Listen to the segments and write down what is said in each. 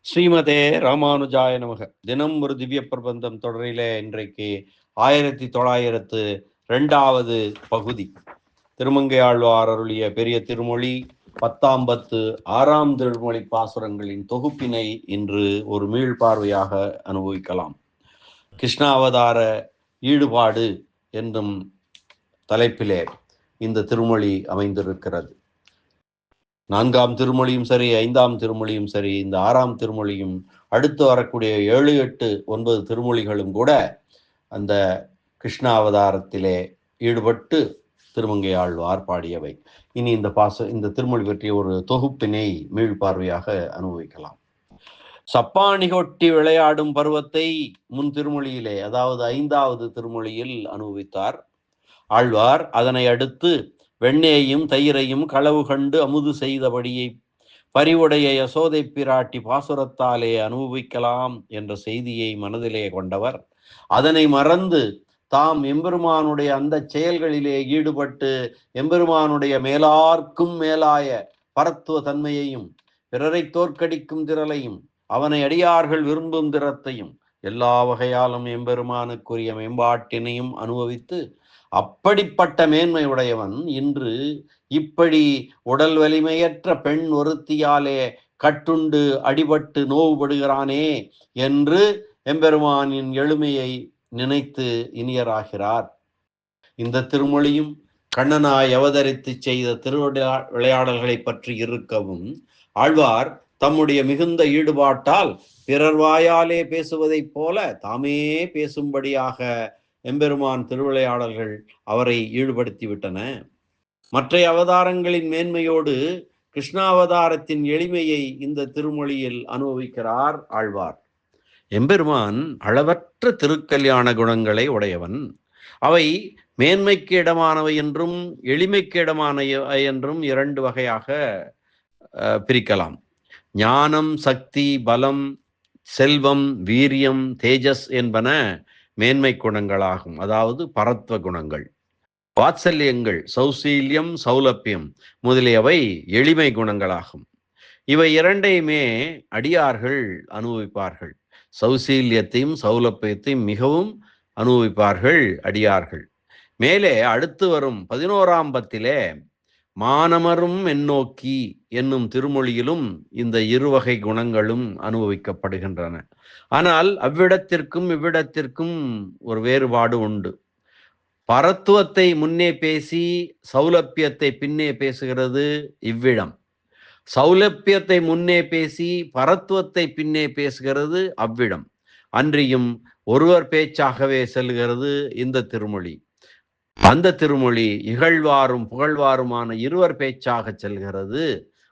ஸ்ரீமதே ராமானுஜாய நமக. தினம் ஒரு திவ்ய பிரபந்தம் தொடரிலே இன்றைக்கு 1902வது பகுதி. திருமங்கை ஆழ்வார் அருளிய பெரிய திருமொழி 10 திருமொழி பாசுரங்களின் தொகுப்பினை இன்று ஒரு மீள்பார்வையாக அனுபவிக்கலாம். கிருஷ்ணாவதார ஈடுபாடு என்னும் தலைப்பிலே இந்த திருமொழி அமைந்திருக்கிறது. 4ஆம் திருமொழியும் சரி, 5ஆம் திருமொழியும் சரி, இந்த 6ஆம் திருமொழியும் அடுத்து வரக்கூடிய 7, 8, 9 திருமொழிகளும் கூட அந்த கிருஷ்ணாவதாரத்திலே ஈடுபட்டு திருமங்கை ஆழ்வார் பாடியவை. இனி இந்த திருமொழி பற்றிய ஒரு தொகுப்பினை மீள்பார்வையாக அனுபவிக்கலாம். சப்பாணி கொட்டி விளையாடும் பருவத்தை முன் திருமொழியிலே, அதாவது 5வது திருமொழியில் அனுபவித்தார் ஆழ்வார். அதனை அடுத்து வெண்ணெயையும் தயிரையும் களவு கண்டு அமுது செய்தபடியை பரிவுடைய யசோதை பிராட்டி பாசுரத்தாலே அனுபவிக்கலாம் என்ற செய்தியை மனதிலே கொண்டவர் அதனை மறந்து தாம் எம்பெருமானுடைய அந்த செயல்களிலே ஈடுபட்டு எம்பெருமானுடைய மேலார்க்கும் மேலாய பரத்துவ தன்மையையும் பிறரை தோற்கடிக்கும் திரளையும் அவனை அடியார்கள் விரும்பும் திறத்தையும் எல்லா வகையாலும் எம்பெருமானுக்குரிய மேம்பாட்டினையும் அனுபவித்து அப்படிப்பட்ட மேன்மையுடையவன் இன்று இப்படி உடல் வலிமையற்ற பெண் ஒருத்தியாலே கட்டுண்டு அடிபட்டு நோவுபடுகிறானே என்று எம்பெருமானின் எளிமையை நினைத்து இனியராகிறார். இந்த திருமொழியும் கண்ணனாய் அவதரித்து செய்த விளையாடல்களை பற்றி இருக்கவும் ஆழ்வார் தம்முடைய மிகுந்த ஈடுபாட்டால் பிறர் வாயாலே பேசுவதைப் போல தாமே பேசும்படியாக எம்பெருமான் திருவிளையாடல்கள் அவரை ஈடுபடுத்திவிட்டன. மற்ற அவதாரங்களின் மேன்மையோடு கிருஷ்ணாவதாரத்தின் எளிமையை இந்த திருமொழியில் அனுபவிக்கிறார் ஆழ்வார். எம்பெருமான் அளவற்ற திருக்கல்யாண குணங்களை உடையவன். அவை மேன்மைக்கு இடமானவை என்றும் எளிமைக்கு இடமானவை என்றும் 2 வகையாக பிரிக்கலாம். ஞானம், சக்தி, பலம், செல்வம், வீரியம், தேஜஸ் என்பன மேன்மை குணங்களாகும், அதாவது பரத்வ குணங்கள். வாத்சல்யங்கள், சௌசீல்யம், சௌலபியம் முதலியவை எளிமை குணங்களாகும். இவை 2ஐயுமே அடியார்கள் அனுபவிப்பார்கள். சௌசீல்யத்தையும் சௌலபியத்தையும் மிகவும் அனுபவிப்பார்கள் அடியார்கள். மேலே அடுத்து வரும் 11ஆம் பத்திலே மானமரும் எண்ணோக்கி என்னும் திருமொழியிலும் இந்த இருவகை குணங்களும் அனுபவிக்கப்படுகின்றன. ஆனால் அவ்விடத்திற்கும் இவ்விடத்திற்கும் ஒரு வேறுபாடு உண்டு. பரத்துவத்தை முன்னே பேசி சௌலபியத்தை பின்னே பேசுகிறது இவ்விடம். சௌலபியத்தை முன்னே பேசி பரத்துவத்தை பின்னே பேசுகிறது அவ்விடம். அன்றியும் ஒருவர் பேச்சாகவே செல்கிறது இந்த திருமொழி. அந்த திருமொழி இகழ்வாரும் புகழ்வாருமான இருவர் பேச்சாக செல்கிறது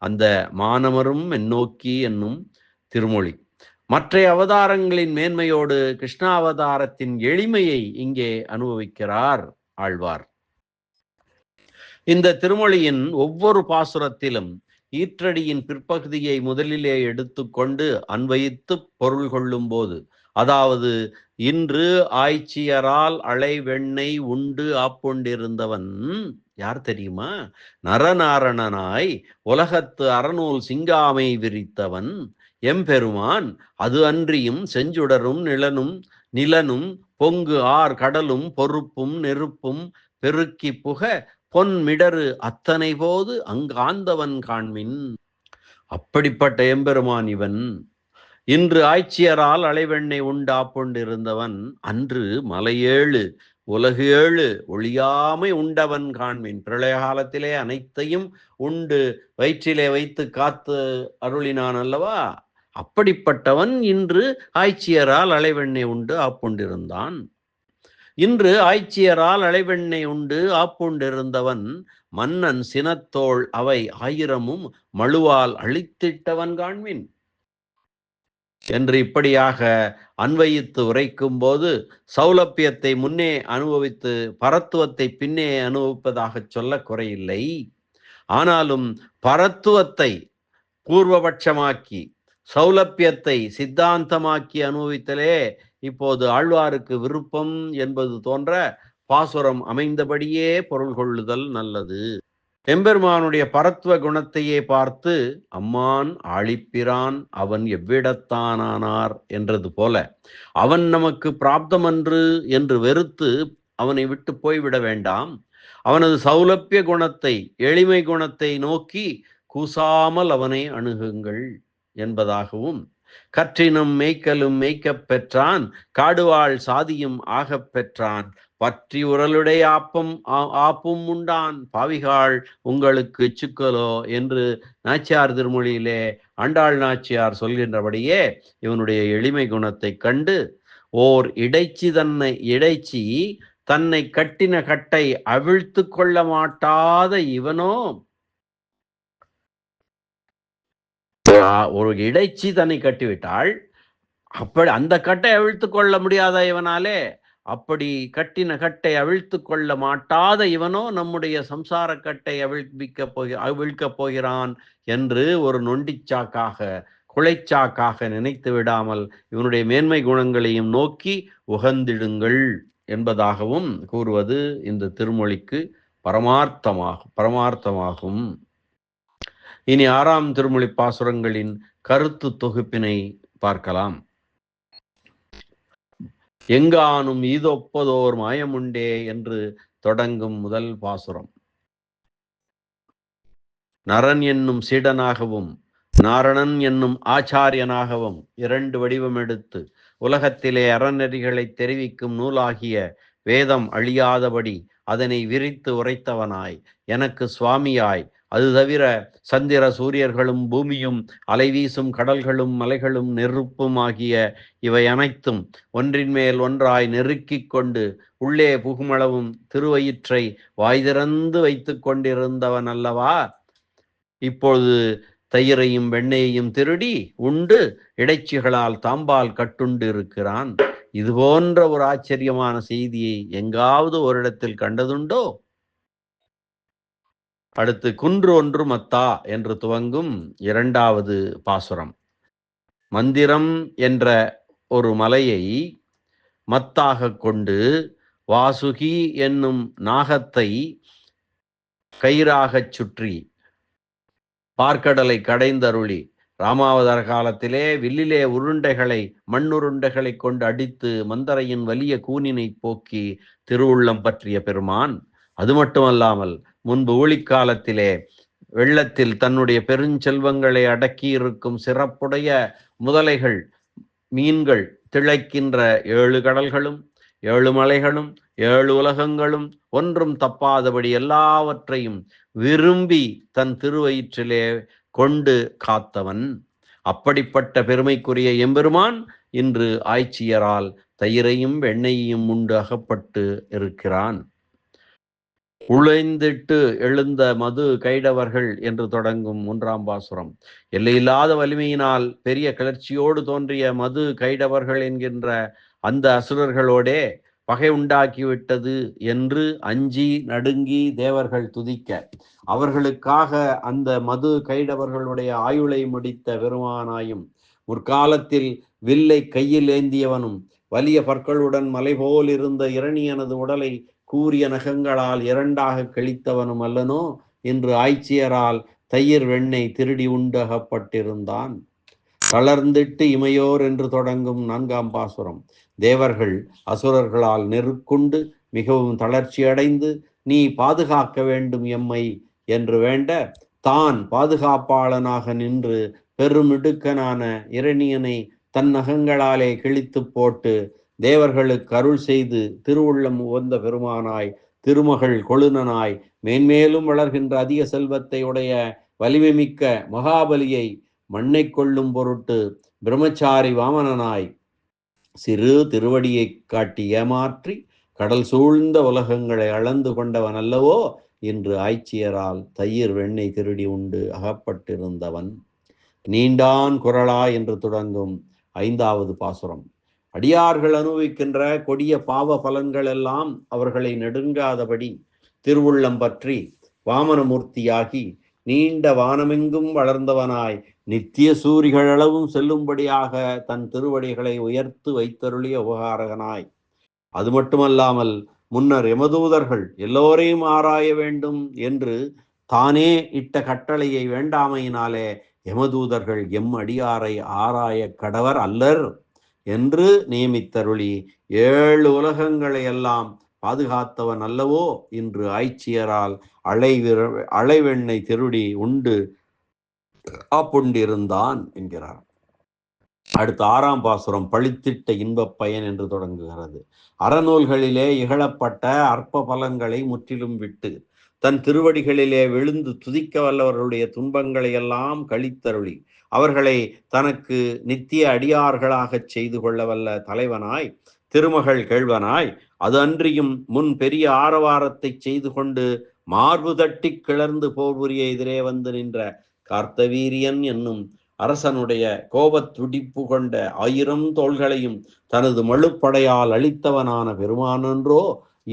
அந்த மானமரும் எண்ணோக்கி என்னும் திருமொழி. மற்ற அவதாரங்களின் மேன்மையோடு கிருஷ்ணாவதாரத்தின் எளிமையை இங்கே அனுபவிக்கிறார் ஆழ்வார். இந்த திருமொழியின் ஒவ்வொரு பாசுரத்திலும் ஈற்றடியின் பிற்பகுதியை முதலிலே எடுத்துக்கொண்டு அன்வயித்து பொருள் கொள்ளும் போது, அதாவது இன்று ஆய்ச்சியரால் அலை வெண்ணெய் உண்டு ஆப்புண்டிருந்தவன் யார் தெரியுமா? நரநாரணனாய் உலகத்து அறநூல் சிங்காமை விரித்தவன் எம்பெருமான். அது அன்றியும் செஞ்சுடரும் நிலனும் பொங்கு ஆர் கடலும் பொறுப்பும் நெருப்பும் பெருக்கி புக பொன்மிடரு அத்தனை போது அங்காந்தவன் காண்மின். அப்படிப்பட்ட எம்பெருமான் இவன். இன்று ஆய்ச்சியரால் அலைவெண்ணை உண்டாப்பொண்டிருந்தவன் அன்று மலையேழு உலகு 7 ஒளியாமை உண்டவன் காண்மின். பிரளய காலத்திலே அனைத்தையும் உண்டு வயிற்றிலே வைத்து காத்து அருளினான் அல்லவா? அப்படிப்பட்டவன் இன்று ஆய்ச்சியரால் அலைவெண்ணை உண்டு ஆப்புண்டிருந்தான். இன்று ஆய்ச்சியரால் அலைவெண்ணை உண்டு ஆப்புண்டிருந்தவன் மன்னன் சினத்தோள் அவை 1000மும் மழுவால் அழித்திட்டவன் காண்மின் என்று இப்படியாக அன்வயித்து உரைக்கும் போது சௌலபியத்தை முன்னே அனுபவித்து பரத்துவத்தை பின்னே அனுபவிப்பதாக சொல்ல குறையில்லை. ஆனாலும் பரத்துவத்தை பூர்வபட்சமாக்கி சௌலபியத்தை சித்தாந்தமாக்கி அனுபவித்தலே இப்போது ஆழ்வாருக்கு விருப்பம் என்பது தோன்ற பாசுரம் அமைந்தபடியே பொருள் கொள்ளுதல் நல்லது. எம்பெருமானுடைய பரத்துவ குணத்தையே பார்த்து அம்மான் ஆழிப்பிரான் அவன் எவ்விடத்தானானார் என்றது போல அவன் நமக்கு பிராப்தமன்று என்று வெறுத்து அவனை விட்டு போய்விட வேண்டாம். அவனது சௌலபிய குணத்தை, எளிமை குணத்தை நோக்கி கூசாமல் அவனை அணுகுங்கள் என்பதாகவும், கற்றினும் மேய்க்கலும் மேய்க்கப் பெற்றான், காடுவாள் சாதியும் ஆகப் பெற்றான், பற்றி உரலுடைய ஆப்பும் உண்டான், பாவிகாள் உங்களுக்கு எச்சுக்கலோ என்று நாச்சியார் திருமொழியிலே ஆண்டாள் நாச்சியார் சொல்கின்றபடியே இவனுடைய எளிமை குணத்தை கண்டு ஓர் இடைச்சி தன்னை கட்டின கட்டை அவிழ்த்து கொள்ள மாட்டாத இவனோ, ஒரு இடைச்சி தன்னை கட்டிவிட்டாள், அப்படி அந்த கட்டை அவிழ்த்து கொள்ள முடியாத இவனாலே, அப்படி கட்டின கட்டை அவிழ்த்து கொள்ள மாட்டாத இவனோ நம்முடைய சம்சார கட்டை அவிழ்க்கப் போகிறான் என்று ஒரு நொண்டிச்சாக்காக, குலைச்சாக்காக நினைத்து விடாமல் இவனுடைய மேன்மை குணங்களையும் நோக்கி உகந்திடுங்கள் என்பதாகவும் கூறுவது இந்த திருமொழிக்கு பரமார்த்தமாகும். இனி 6ஆம் திருமொழி பாசுரங்களின் கருத்து தொகுப்பினை பார்க்கலாம். எங்கானும் ஈதொப்பதோர் மாயமுண்டே என்று தொடங்கும் முதல் பாசுரம், நரன் என்னும் சீடனாகவும் நாரணன் என்னும் ஆச்சாரியனாகவும் 2 வடிவம் எடுத்து உலகத்திலே அறநெறிகளை தெரிவிக்கும் நூலாகிய வேதம் அழியாதபடி அதனை விரித்து உரைத்தவனாய், எனக்கு சுவாமியாய், அது தவிர சந்திர சூரியர்களும் பூமியும் அலைவீசும் கடல்களும் மலைகளும் நெருப்பும் ஆகிய இவை அனைத்தும் ஒன்றின் மேல் ஒன்றாய் நெருக்கிக் கொண்டு உள்ளே புகுமளவும் திருவயிற்றை வாய் திறந்து வைத்து கொண்டிருந்தவன் அல்லவா இப்பொழுது தயிரையும் வெண்ணெயையும் திருடி உண்டு இடைச்சிகளால் தாம்பால் கட்டுண்டு இருக்கிறான். இது போன்ற ஒரு ஆச்சரியமான செய்தியை எங்காவது ஒரு இடத்தில் கண்டதுண்டோ? அடுத்து குன்று ஒன்று மத்தா என்று துவங்கும் 2வது பாசுரம், மந்திரம் என்ற ஒரு மலையை மத்தாக கொண்டு வாசுகி என்னும் நாகத்தை கயிறாகச் சுற்றி பார்க்கடலை கடைந்தருளி ராமாவதார காலத்திலே வில்லிலே உருண்டைகளை மண்ணுருண்டைகளை கொண்டு அடித்து மந்தரையின் வலிய கூனினை போக்கி திருவுள்ளம் பற்றிய பெருமான். அது மட்டுமல்லாமல் முன்பு ஊழிக்காலத்திலே வெள்ளத்தில் தன்னுடைய பெருஞ்செல்வங்களை அடக்கியிருக்கும் சிறப்புடைய முதலைகள், மீன்கள் திளைக்கின்ற 7 கடல்களும் 7 மலைகளும் 7 உலகங்களும் ஒன்றும் தப்பாதபடி எல்லாவற்றையும் விரும்பி தன் திருவயிற்றிலே கொண்டு காத்தவன். அப்படிப்பட்ட பெருமைக்குரிய எம்பெருமான் இன்று ஆய்ச்சியரால் தயிரையும் வெண்ணெயையும் உண்டு அகப்பட்டு இருக்கிறான். உழைந்திட்டு எழுந்த மது கைடவர்கள் என்று தொடங்கும் 3ஆம் பாசுரம், எல்லையில்லாத வலிமையினால் பெரிய கிளர்ச்சியோடு தோன்றிய மது கைடவர்கள் என்கின்ற அந்த அசுரர்களோடே பகை உண்டாக்கிவிட்டது என்று அஞ்சி நடுங்கி தேவர்கள் துதிக்க, அவர்களுக்காக அந்த மது கைடவர்களுடைய ஆயுளை முடித்த பெருமானாயும், முற்காலத்தில் வில்லை கையில் ஏந்தியவனும் வலிய பற்களுடன் மலை போல் இருந்த இரணியனது உடலை கூரிய நகங்களால் 2ஆக கிழித்தவனும் அல்லனோ என்று ஆய்ச்சியரால் தயிர் வெண்ணெய் திருடி உண்டு அகப்பட்டிருந்தான். தளர்ந்திட்டு இமையோர் என்று தொடங்கும் 4ஆம் பாசுரம், தேவர்கள் அசுரர்களால் நெருக்குண்டு மிகவும் தளர்ச்சி அடைந்து நீ பாதுகாக்க வேண்டும் எம்மை என்று வேண்ட, தான் பாதுகாப்பாளனாக நின்று பெருமிடுக்கனான இரணியனை தன் நகங்களாலே கிழித்து போட்டு தேவர்களுக்கு அருள் செய்து திருவுள்ளம் உகந்த பெருமானாய், திருமகள் கொழுனனாய், மேன்மேலும் வளர்கின்ற அதிக செல்வத்தை உடைய வலிமை மிக்க மகாபலியை மண்ணை கொள்ளும் பொருட்டு பிரம்மச்சாரி வாமனனாய் சிறு திருவடியை காட்டி ஏமாற்றி கடல் சூழ்ந்த உலகங்களை அளந்து கொண்டவன் அல்லவோ என்று ஆய்ச்சியரால் தயிர் வெண்ணெய் திருடி உண்டு அகப்பட்டிருந்தவன். நீண்டான் குரலா என்று தொடங்கும் 5வது பாசுரம், அடியார்கள் அனுபவிக்கின்ற கொடிய பாவ பலன்கள் எல்லாம் அவர்களை நெடுங்காதபடி திருவுள்ளம் பற்றி வாமனமூர்த்தியாகி நீண்ட வானமெங்கும் வளர்ந்தவனாய் நித்திய சூரிகளளவும் செல்லும்படியாக தன் திருவடிகளை உயர்த்து வைத்தருளிய உபகாரகனாய், அது மட்டுமல்லாமல் முன்னர் எமதூதர்கள் எல்லோரையும் ஆராய வேண்டும் என்று தானே இட்ட கட்டளையை வேண்டாமையினாலே யமதூதர்கள் எம் அடியாரை ஆராய கடவர் அல்லர் என்று நியமித்தருளி 7 உலகங்களை எல்லாம் பாதுகாத்தவன் அல்லவோ இன்று ஆய்ச்சியரால் அலைவெண்ணை திருடி உண்டு ஆப்புண்டிருந்தான் என்கிறார். அடுத்து 6ஆம் பாசுரம் பழித்திட்ட இன்பப் பயன் என்று தொடங்குகிறது. அறநூல்களிலே இகழப்பட்ட அற்ப பலன்களை முற்றிலும் விட்டு தன் திருவடிகளிலே விழுந்து துதிக்க வல்லவர்களுடைய துன்பங்களை எல்லாம் கழித்தருளி அவர்களை தனக்கு நித்திய அடியார்களாகச் செய்து கொள்ள வல்ல தலைவனாய் திருமகள் கேள்வனாய் அது அன்றியும் முன் பெரிய ஆரவாரத்தை செய்து கொண்டு மார்பு தட்டி கிளர்ந்து போர் புரிய எதிரே வந்து நின்ற கார்த்தவீரியன் என்னும் அரசனுடைய கோபத் துடிப்பு கொண்ட 1000 தோள்களையும் தனது மழுப்படையால் அளித்தவனான பெருமானன்றோ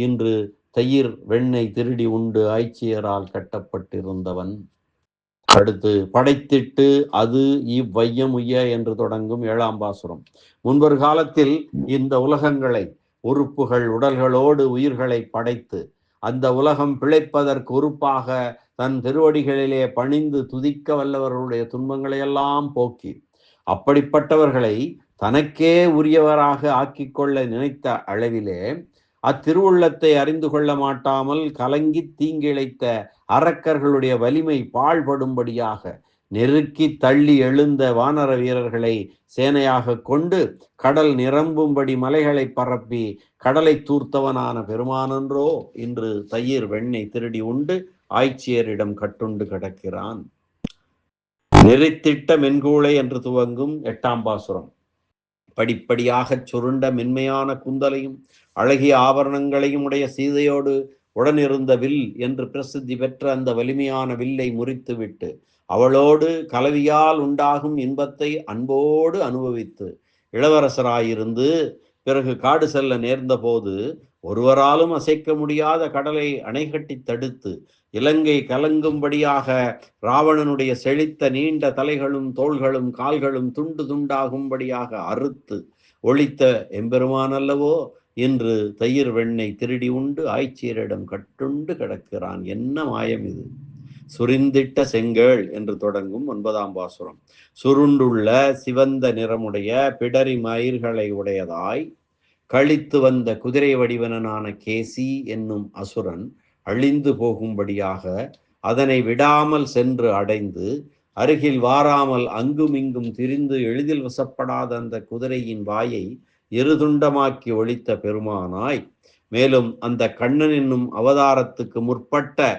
இன்று தயிர் வெண்ணெய் திருடி உண்டு ஆய்ச்சியரால் கட்டப்பட்டிருந்தவன். அடுத்து படைத்திட்டு அது இவ்வையம் உய்ய என்று தொடங்கும் 7ஆம் பாசுரம். முன்பொரு காலத்தில் இந்த உலகங்களை உறுப்புகள் உடல்களோடு உயிர்களை படைத்து அந்த உலகம் பிழைப்பதற்கு உறுப்பாக தன் திருவடிகளிலே பணிந்து துதிக்க வல்லவர்களுடைய துன்பங்களை எல்லாம் போக்கி அப்படிப்பட்டவர்களை தனக்கே உரியவராக ஆக்கிக்கொள்ள நினைத்த அளவிலே அத்திருவுள்ளத்தை அறிந்து கொள்ள மாட்டாமல் கலங்கி தீங்கிழைத்த அரக்கர்களுடைய வலிமை பாழ்படும்படியாக நெருக்கி தள்ளி எழுந்த வானர வீரர்களை சேனையாக கொண்டு கடல் நிரம்பும்படி மலைகளை பரப்பி கடலை தூர்த்தவனான பெருமானன்றோ இன்று தயிர் வெண்ணெய் திருடி உண்டு ஆய்ச்சியரிடம் கட்டுண்டு கிடக்கிறான். நெறித்திட்ட மென்கூளை என்று துவங்கும் 8ஆம் பாசுரம். படிப்படியாக சுருண்ட மென்மையான குந்தலையும் அழகிய ஆபரணங்களையும் உடைய சீதையோடு உடனிருந்த வில் என்று பிரசித்தி பெற்ற அந்த வலிமையான வில்லை முறித்துவிட்டு அவளோடு கலவியால் உண்டாகும் இன்பத்தை அன்போடு அனுபவித்து இளவரசராயிருந்து பிறகு காடு செல்ல நேர்ந்த போது ஒருவராலும் அசைக்க முடியாத கடலை அணைகட்டி தடுத்து இலங்கை கலங்கும்படியாக ராவணனுடைய செழித்த நீண்ட தலைகளும் தோள்களும் கால்களும் துண்டு துண்டாகும்படியாக அறுத்து ஒழித்த எம்பெருமான் அல்லவோ இன்று தயிர் வெண்ணெய் திருடி உண்டு ஆய்ச்சியரிடம் கட்டுண்டு கிடக்கிறான். என்ன மாயம் இது! சுரிந்திட்ட செங்கேள் என்று தொடங்கும் 9ஆம் பாசுரம். சுருண்டுள்ள சிவந்த நிறமுடைய பிடரி மயிர்களை உடையதாய் கழித்து வந்த குதிரை வடிவனான கேசி என்னும் அசுரன் அழிந்து போகும்படியாக அதனை விடாமல் சென்று அடைந்து அருகில் வாராமல் அங்கும் இங்கும் திரிந்து எளிதில் வசப்படாத அந்த குதிரையின் வாயை இருதுண்டமாக்கி ஒழித்த பெருமானாய் மேலும் அந்த கண்ணன் என்னும் அவதாரத்துக்கு முற்பட்ட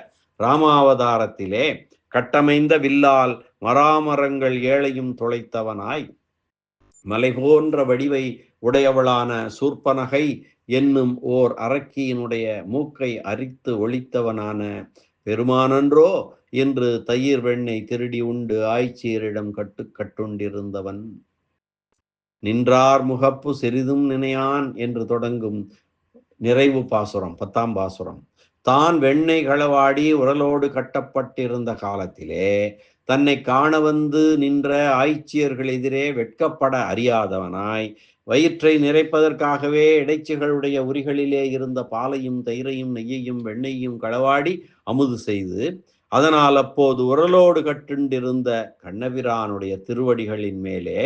ராமாவதாரத்திலே கட்டமைந்த வில்லால் மராமரங்கள் ஏழையும் தொலைத்தவனாய் மலை போன்ற வடிவை உடையவளான சூர்பனகை என்னும் ஓர் அரக்கியினுடைய மூக்கை அரித்து ஒழித்தவனான பெருமானன்றோ என்று தயிர் வெண்ணெய் திருடி உண்டு ஆய்ச்சியரிடம் கட்டுண்டிருந்தவன். நின்றார் முகப்பு சிறிதும் நினையான் என்று தொடங்கும் நிறைவு பாசுரம் 10ஆம் பாசுரம். தான் வெண்ணெய் களவாடி உரலோடு கட்டப்பட்டிருந்த காலத்திலே தன்னை காண வந்து நின்ற ஆய்ச்சியர்கள் எதிரே வெட்கப்பட அறியாதவனாய் வயிற்றை நிறைப்பதற்காகவே இடைச்சிகளுடைய உரிகளிலே இருந்த பாலையும் தயிரையும் நெய்யையும் வெண்ணெய்யும் களவாடி அமுது செய்து அதனால் அப்போது உரலோடு கட்டுண்டிருந்த கண்ணபிரானுடைய திருவடிகளின் மேலே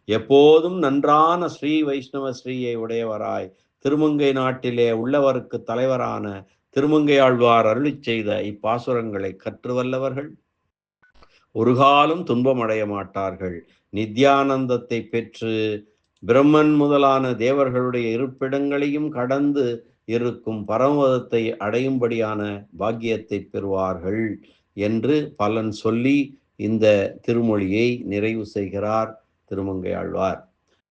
எப்போதும் நன்றான ஸ்ரீ வைஷ்ணவ ஸ்ரீயை உடையவராய் திருமங்கை நாட்டிலே உள்ளவருக்கு தலைவரான திருமங்கையாழ்வார் அருளி செய்த இப்பாசுரங்களை கற்று வல்லவர்கள் ஒரு காலம் துன்பம் அடைய மாட்டார்கள். நித்யானந்தத்தை பெற்று பிரம்மன் முதலான தேவர்களுடைய இருப்பிடங்களையும் கடந்து இருக்கும் பரமபதத்தை அடையும்படியான பாக்கியத்தை பெறுவார்கள் என்று பலன் சொல்லி இந்த திருமொழியை நிறைவு செய்கிறார் திருமங்கையாழ்வார்.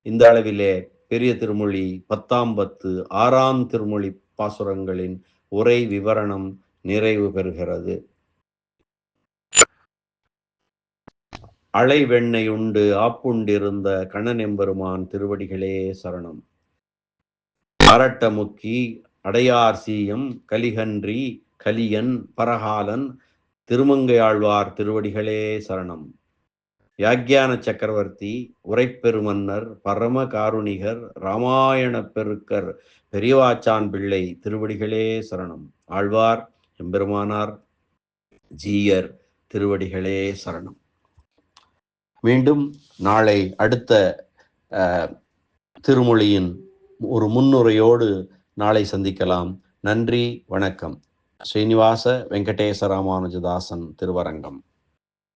இந்த அளவிலே பெரிய திருமொழி 10ஆம் பத்து 6ஆம் திருமொழி பாசுரங்களின் உரை விவரணம் நிறைவு பெறுகிறது. அலை வெண்ணெய் உண்டு ஆப்புண்டிருந்த கண்ணனெம்பெருமான் திருவடிகளே சரணம். அரட்டமுக்கி அடையார் சீயம் கலிகன்றி கலியன் பரகாலன் திருமங்கையாழ்வார் திருவடிகளே சரணம். வியாக்கியான சக்கரவர்த்தி உரைப்பெருமன்னர் பரம காருணிகர் இராமாயண பெருக்கர் பெரியவாச்சான் பிள்ளை திருவடிகளே சரணம். ஆழ்வார் எம்பெருமானார் ஜீயர் திருவடிகளே சரணம். மீண்டும் நாளை அடுத்த திருமொழியின் ஒரு முன்னுரையோடு நாளை சந்திக்கலாம். நன்றி, வணக்கம். ஸ்ரீனிவாச வெங்கடேச ராமானுஜதாசன் திருவரங்கம்.